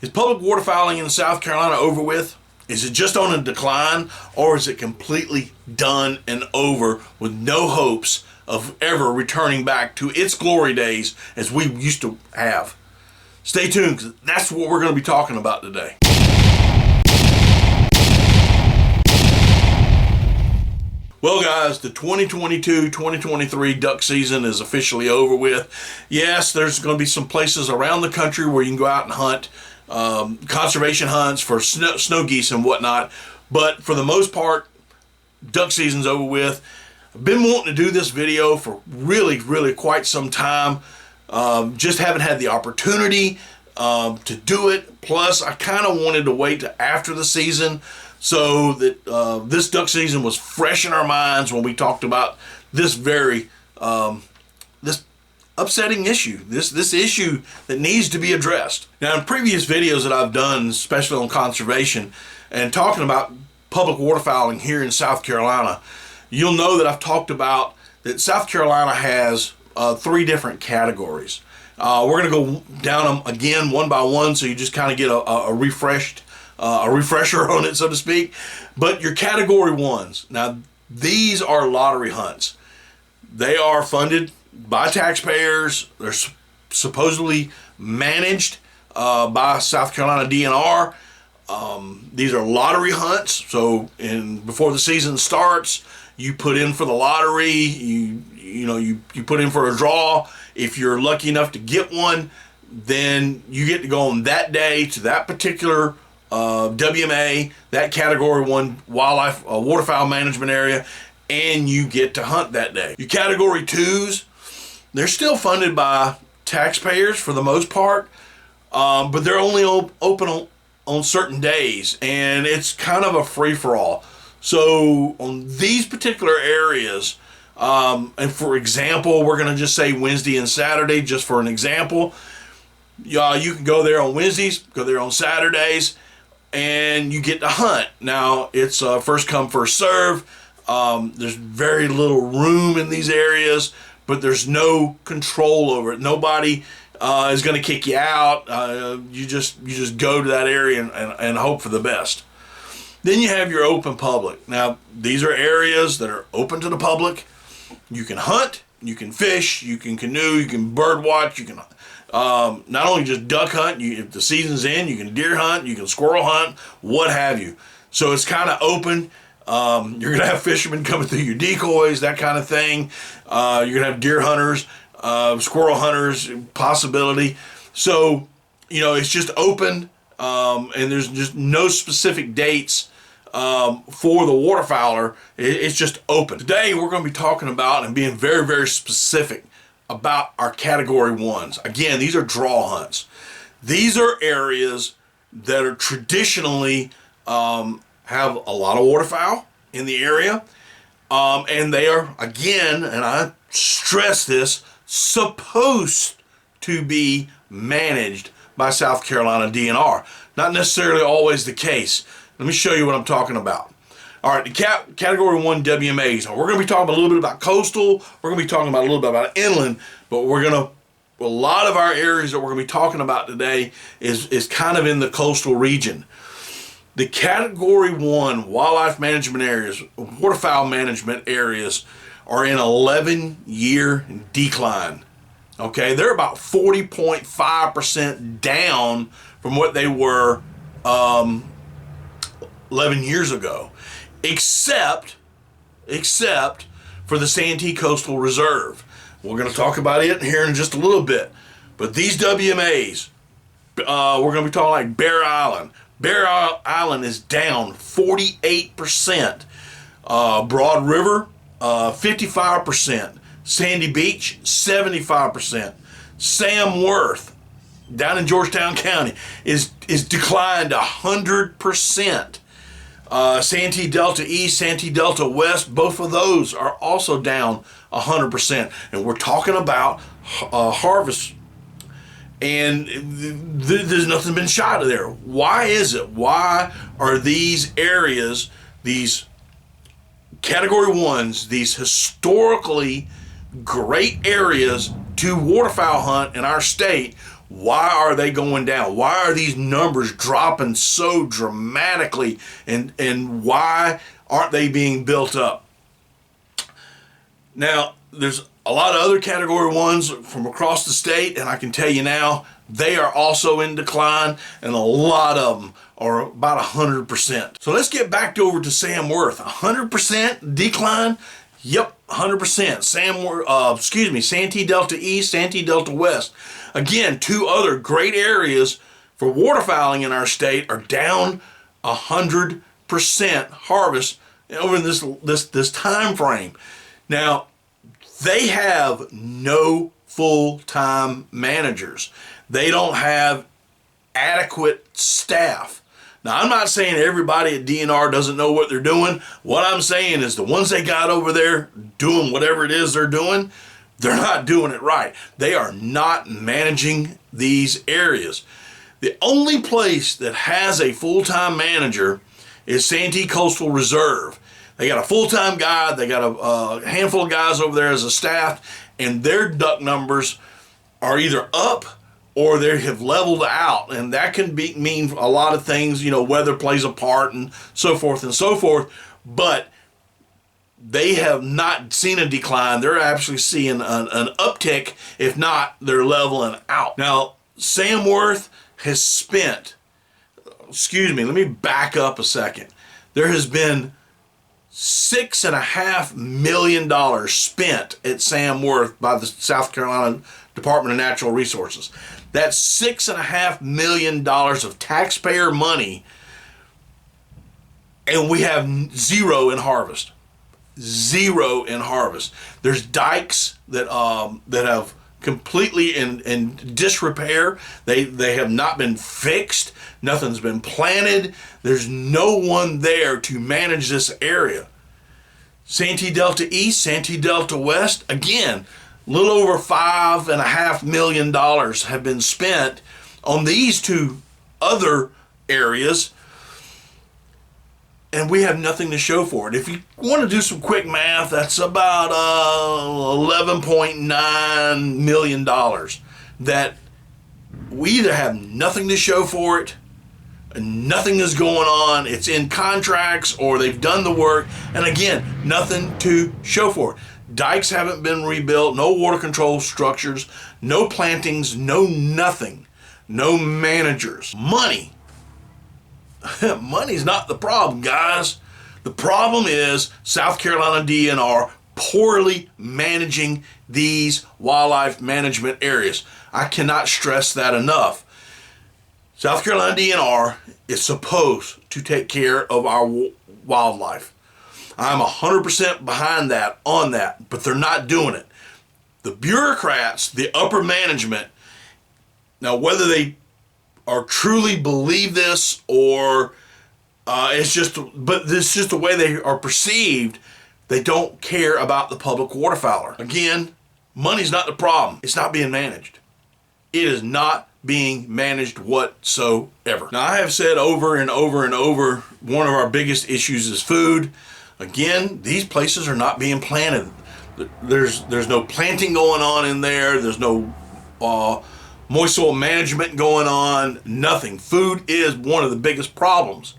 Is public waterfowling in South Carolina over with? Is it just on a decline, or is it completely done and over with no hopes of ever returning back to its glory days as we used to have? Stay tuned, because that's what we're going to be talking about today. Well, guys, the 2022-2023 duck season is officially over with. Yes, there's going to be some places around the country where you can go out and hunt, conservation hunts for snow geese and whatnot. But for the most part, duck season's over with. I've been wanting to do this video for really quite some time. Just haven't had the opportunity to do it. Plus, I kind of wanted to wait till after the season, so that this duck season was fresh in our minds when we talked about this very this upsetting issue, this issue that needs to be addressed. Now, in previous videos that I've done, especially on conservation and talking about public waterfowling here in South Carolina, you'll know that I've talked about that South Carolina has 3 different categories. We're going to go down them again one by one, so you just kind of get a refresher on it, so to speak. But your category 1s, now these are lottery hunts. They are funded by taxpayers. They're supposedly managed by South Carolina DNR. These are lottery hunts. So before the season starts, you put in for the lottery. You put in for a draw. If you're lucky enough to get one, then you get to go on that day to that particular WMA, that category 1 wildlife waterfowl management area, and you get to hunt that day. Your category 2s, they're still funded by taxpayers for the most part, but they're only open on certain days, and it's kind of a free-for-all. So on these particular areas, and for example, we're going to just say Wednesday and Saturday, just for an example. You can go there on Wednesdays, go there on Saturdays, and you get to hunt. Now, it's first come, first serve. There's very little room in these areas, but there's no control over it. Nobody is going to kick you out. You just go to that area and hope for the best. Then you have your open public. Now, these are areas that are open to the public. You can hunt, you can fish, you can canoe, you can bird watch, you can not only just duck hunt, if the season's in, you can deer hunt, you can squirrel hunt, what have you. So it's kind of open. You're going to have fishermen coming through your decoys, that kind of thing. You're going to have deer hunters, squirrel hunters, possibility. So, it's just open, and there's just no specific dates for the waterfowler. It's just open. Today, we're going to be talking about and being very specific about our category 1s. Again, these are draw hunts. These are areas that are traditionally have a lot of waterfowl in the area, and they are, again, and I stress this, supposed to be managed by South Carolina DNR. Not necessarily always the case. Let me show you what I'm talking about. All right, the category 1 WMAs. We're going to be talking a little bit about coastal. We're going to be talking about a little bit about inland, but a lot of our areas that we're going to be talking about today is kind of in the coastal region. The category 1 wildlife management areas, waterfowl management areas, are in 11-year decline. Okay, they're about 40.5% down from what they were 11 years ago, except for the Santee Coastal Reserve. We're going to talk about it here in just a little bit. But these WMAs, we're going to be talking like Bear Island. Bear Island is down 48%. Broad River, 55%. Sandy Beach, 75%. Sam Worth, down in Georgetown County, is declined 100%. Santee Delta East, Santee Delta West, both of those are also down 100%. And we're talking about harvest. And there's nothing been shot of there. Why is it? Why are these areas, these category 1s, these historically great areas to waterfowl hunt in our state, Why are they going down? Why are these numbers dropping so dramatically? And why aren't they being built up? Now, there's a lot of other category ones from across the state, and I can tell you now, they are also in decline, and a lot of them are about 100%. So let's get back over to Sam Worth. 100% decline? Yep, 100%. Santee Delta East, Santee Delta West. Again, two other great areas for waterfowling in our state are down 100% harvest over this time frame. Now, they have no full-time managers. They don't have adequate staff. Now, I'm not saying everybody at DNR doesn't know what they're doing. What I'm saying is the ones they got over there doing whatever it is they're doing, they're not doing it right. They are not managing these areas. The only place that has a full-time manager is Santee Coastal Reserve. They got a full-time guy, they got a handful of guys over there as a staff, and their duck numbers are either up or they have leveled out, and that can mean a lot of things. Weather plays a part and so forth and so forth, but they have not seen a decline. They're actually seeing an uptick. If not, they're leveling out. Now, Sam Worth has spent, let me back up a second. There has been $6.5 million spent at Sam Worth by the South Carolina Department of Natural Resources. That's $6.5 million of taxpayer money, and we have zero in harvest. Zero in harvest. There's dikes that have completely in disrepair. They have not been fixed. Nothing's been planted. There's no one there to manage this area. Santee Delta East, Santee Delta West, again, a little over $5.5 million have been spent on these two other areas, and we have nothing to show for it. If you want to do some quick math, that's about $11.9 million that we either have nothing to show for it, nothing is going on, it's in contracts, or they've done the work, and again, nothing to show for it. Dikes haven't been rebuilt, no water control structures, no plantings, no nothing, no managers. Money. Money's not the problem, guys. The problem is South Carolina DNR poorly managing these wildlife management areas. I cannot stress that enough. South Carolina DNR is supposed to take care of our wildlife. I'm 100% behind that, on that, but they're not doing it. The bureaucrats, the upper management, now whether they are truly believe this or it's just the way they are perceived, they don't care about the public waterfowler. Again, money's not the problem. It's not being managed. It is not being managed whatsoever. Now, I have said over and over and over, one of our biggest issues is food. Again, these places are not being planted. There's no planting going on in there. There's no moist soil management going on. Nothing. Food is one of the biggest problems.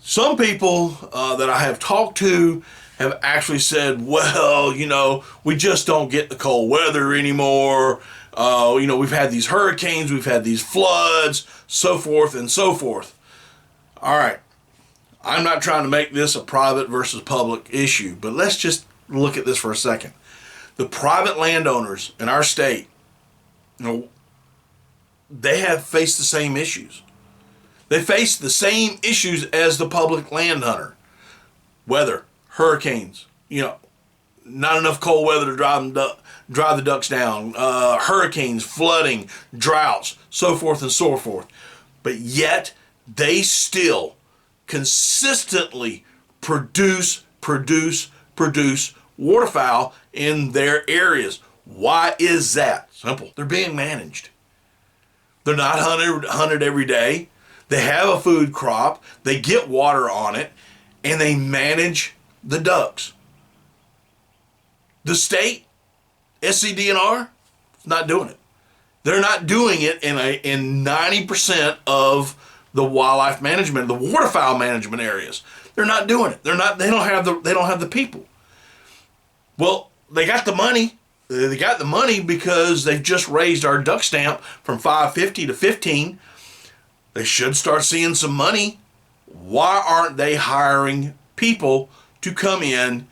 Some people that I have talked to have actually said, well, we just don't get the cold weather anymore. We've had these hurricanes, we've had these floods, so forth and so forth. All right. I'm not trying to make this a private versus public issue, but let's just look at this for a second. The private landowners in our state, they have faced the same issues. They face the same issues as the public landowner. Weather, hurricanes, not enough cold weather to drive the ducks down, hurricanes, flooding, droughts, so forth and so forth. But yet, they still consistently produce waterfowl in their areas. Why is that? Simple. They're being managed. They're not hunted every day. They have a food crop. They get water on it, and they manage the ducks. The state, SCDNR, is not doing it. They're not doing it in 90% of the wildlife management, the waterfowl management areas. They're not doing it. They don't have the people. Well, they got the money. They got the money because they've just raised our duck stamp from $5.50 to $15. They should start seeing some money. Why aren't they hiring people to come in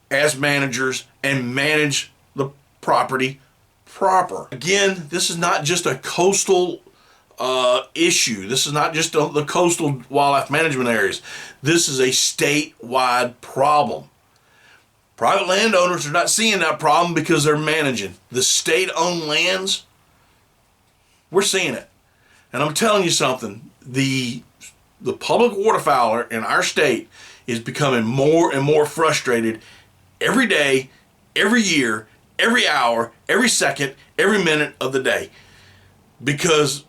as managers and manage the property proper? Again, this is not just a coastal issue. This is not just the coastal wildlife management areas. This is a statewide problem. Private landowners are not seeing that problem because they're managing. The state-owned lands, we're seeing it. And I'm telling you something, the public waterfowler in our state is becoming more and more frustrated every day, every year, every hour, every second, every minute of the day. Because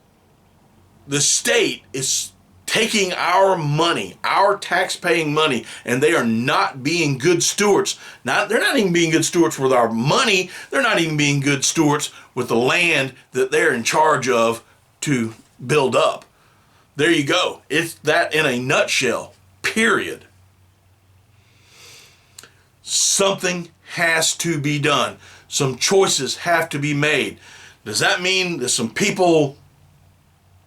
the state is taking our money, our tax-paying money, and they are not being good stewards. They're not even being good stewards with our money. They're not even being good stewards with the land that they're in charge of to build up. There you go. It's that in a nutshell, period. Something has to be done. Some choices have to be made. Does that mean that some people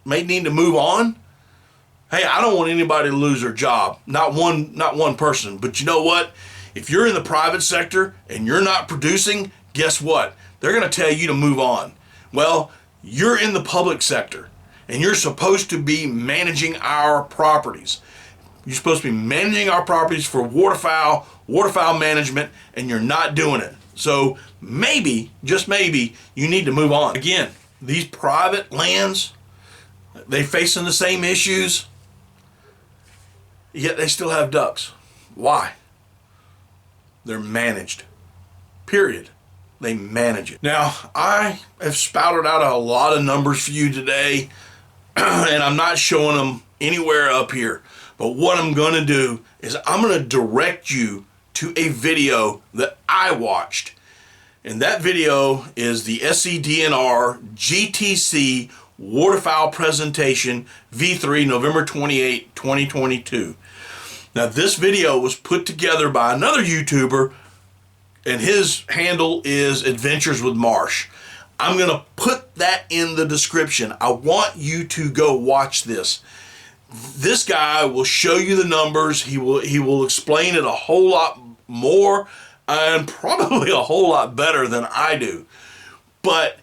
may need to move on? Hey, I don't want anybody to lose their job. Not one person. But you know what? If you're in the private sector and you're not producing, guess what? They're going to tell you to move on. Well, you're in the public sector and you're supposed to be managing our properties. You're supposed to be managing our properties for waterfowl management, and you're not doing it. So maybe, just maybe, you need to move on. Again, these private lands, they facing the same issues, yet they still have ducks. Why? They're managed. Period. They manage it. Now, I have spouted out a lot of numbers for you today, and I'm not showing them anywhere up here. But what I'm going to do is I'm going to direct you to a video that I watched. And that video is the SCDNR GTC Waterfowl Presentation V3 November 28, 2022. Now this video was put together by another YouTuber, and his handle is Adventures with Marsh. I'm going to put that in the description. I want you to go watch this. This guy will show you the numbers. He will explain it a whole lot more and probably a whole lot better than I do. But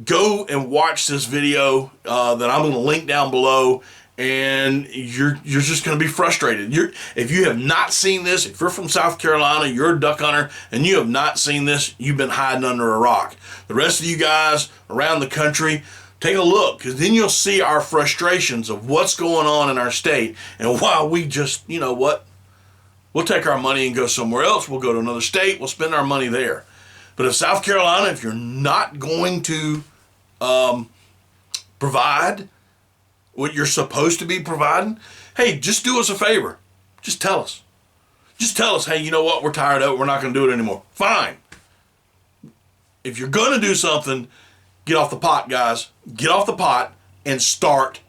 go and watch this video that I'm going to link down below, and you're just going to be frustrated. If you have not seen this, if you're from South Carolina, you're a duck hunter, and you have not seen this, you've been hiding under a rock. The rest of you guys around the country, take a look, because then you'll see our frustrations of what's going on in our state and why we just, you know what, we'll take our money and go somewhere else. We'll go to another state. We'll spend our money there. But if South Carolina, if you're not going to provide what you're supposed to be providing, hey, just do us a favor. Just tell us. Just tell us, hey, you know what, we're tired of it. We're not going to do it anymore. Fine. If you're going to do something, get off the pot, guys. Get off the pot and start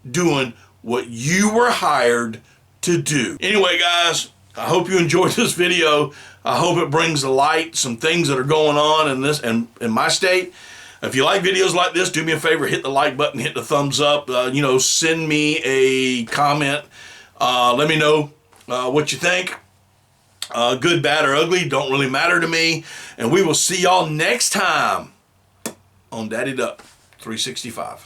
doing what you were hired to do. Anyway, guys, I hope you enjoyed this video. I hope it brings to light some things that are going on in this and in my state. If you like videos like this, do me a favor, hit the like button, hit the thumbs up, send me a comment. Let me know what you think. Good, bad, or ugly, don't really matter to me. And we will see y'all next time on Daddy Duck 365.